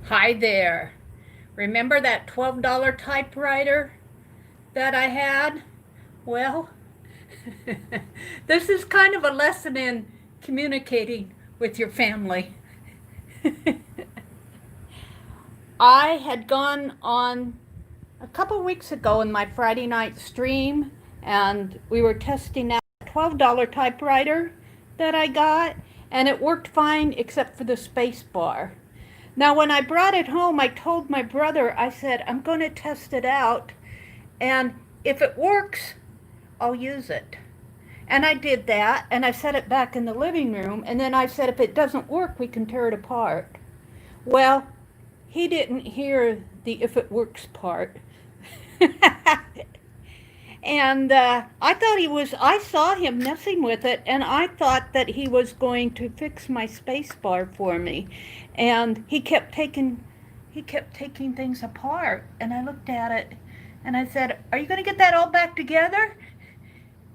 Hi there. Remember that $12 typewriter that I had? Well, this is kind of a lesson in communicating with your family. I had gone on a couple weeks ago in my Friday night stream, and we were testing out a $12 typewriter that I got, and it worked fine except for the space bar. Now, when I brought it home, I told my brother, I said, I'm going to test it out, and if it works, I'll use it. And I did that, and I set it back in the living room, and then I said, if it doesn't work, we can tear it apart. Well, he didn't hear the if it works part. And I saw him messing with it, and I thought that he was going to fix my space bar for me. And he kept taking things apart, and I looked at it, and I said, are you going to get that all back together?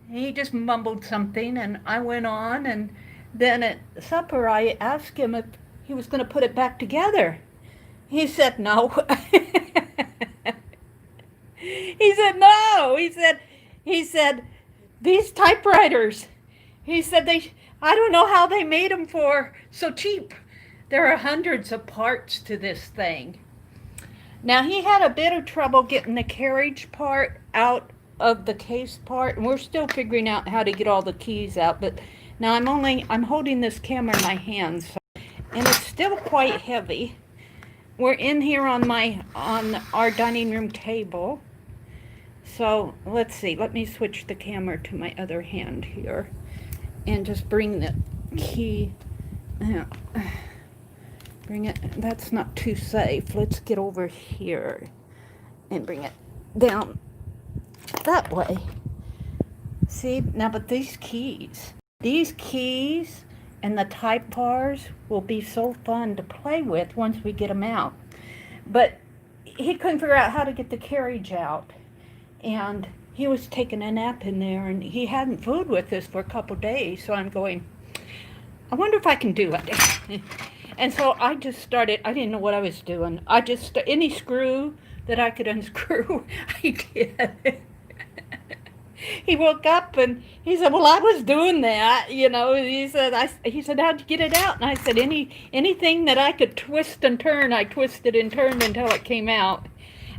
He just mumbled something, and I went on, and then at supper I asked him if he was going to put it back together. He said no. He said no. He said these typewriters. He said I don't know how they made them for so cheap. There are hundreds of parts to this thing. Now he had a bit of trouble getting the carriage part out of the case part, and we're still figuring out how to get all the keys out, but now I'm holding this camera in my hands, and it's still quite heavy. We're in here on our dining room table. So let's see, let me switch the camera to my other hand here and just bring the key bring it, that's not too safe. Let's get over here and bring it down that way. See, now but these keys and the type bars will be so fun to play with once we get them out. But he couldn't figure out how to get the carriage out, and he was taking a nap in there, and he hadn't fooled with this for a couple days. So I'm going, I wonder if I can do it. And so I just started. I didn't know what I was doing. Any screw that I could unscrew, I did. He woke up and he said, well, I was doing that, He said, how'd you get it out? And I said, anything that I could twist and turn, I twisted and turned until it came out.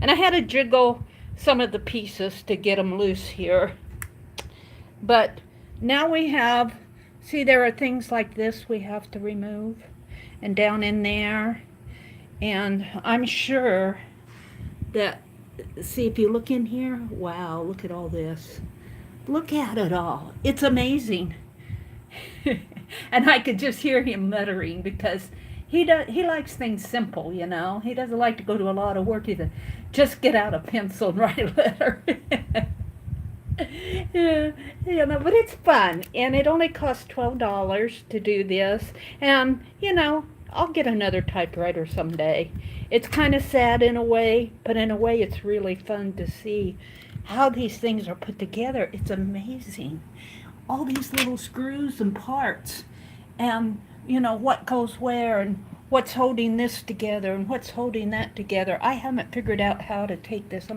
And I had to jiggle some of the pieces to get them loose here. But now see, there are things like this we have to remove, and down in there. And I'm sure that, see, if you look in here, wow, look at all this. Look at it all. It's amazing. And I could just hear him muttering because he likes things simple, He doesn't like to go to a lot of work. He said, just get out a pencil and write a letter. Yeah, but it's fun. And it only costs $12 to do this. And, I'll get another typewriter someday. It's kind of sad in a way, but in a way it's really fun to see how these things are put together. It's amazing. All these little screws and parts, and what goes where, and what's holding this together and what's holding that together. I haven't figured out how to take this.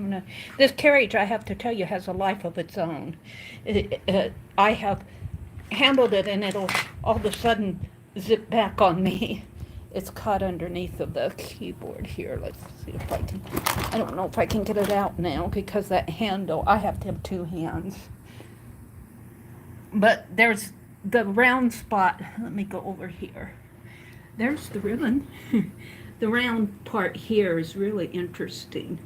This carriage, I have to tell you, has a life of its own. I have handled it, and it'll all of a sudden zip back on me. It's caught underneath of the keyboard here. Let's see if I can. I don't know if I can get it out now because that handle, I have to have two hands. But there's the round spot. Let me go over here. There's the ribbon. The round part here is really interesting,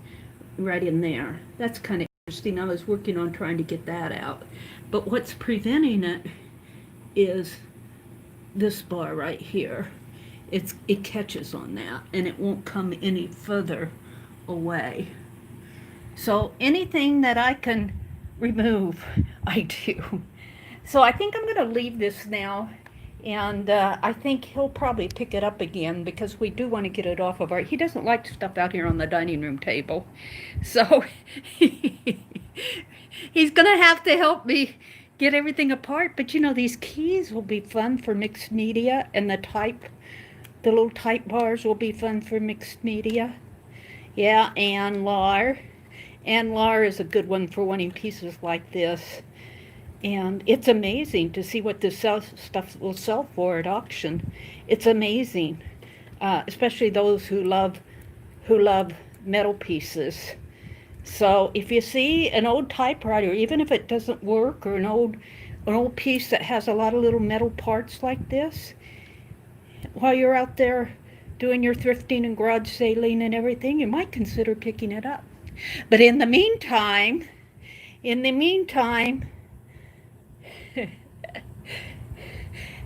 right in there. That's kind of interesting. I was working on trying to get that out. But what's preventing it is this bar right here. It catches on that, and it won't come any further away. So anything that I can remove, I do. So I think I'm going to leave this now, and I think he'll probably pick it up again because we do want to get it off of he doesn't like stuff out here on the dining room table. So he's going to have to help me get everything apart. But these keys will be fun for mixed media, and the type The little type bars will be fun for mixed media. Yeah, and Lar. And Lar is a good one for wanting pieces like this. And it's amazing to see what this stuff will sell for at auction. It's amazing, especially those who love metal pieces. So if you see an old typewriter, even if it doesn't work, or an old piece that has a lot of little metal parts like this, while you're out there doing your thrifting and garage sailing and everything, you might consider picking it up. But in the meantime,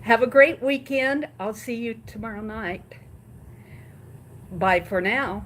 have a great weekend. I'll see you tomorrow night. Bye for now.